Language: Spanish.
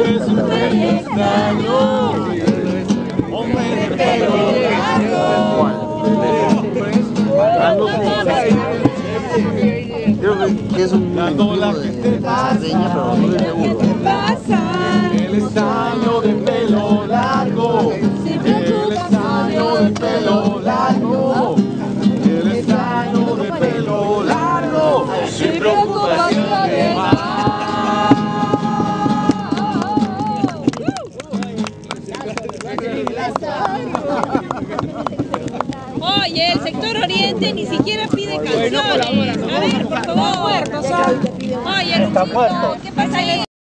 es un extraño, hombre de pelo largo. Creo que es un grupo de Sardeña, pero no estoy seguro. El extraño de pelo largo, el extraño de pelo largo, el extraño de pelo largo, sin preocupaciones. Oye, el sector oriente ni siquiera pide canciones. A ver, por favor. Oye, Luchito, ¿qué pasa ahí?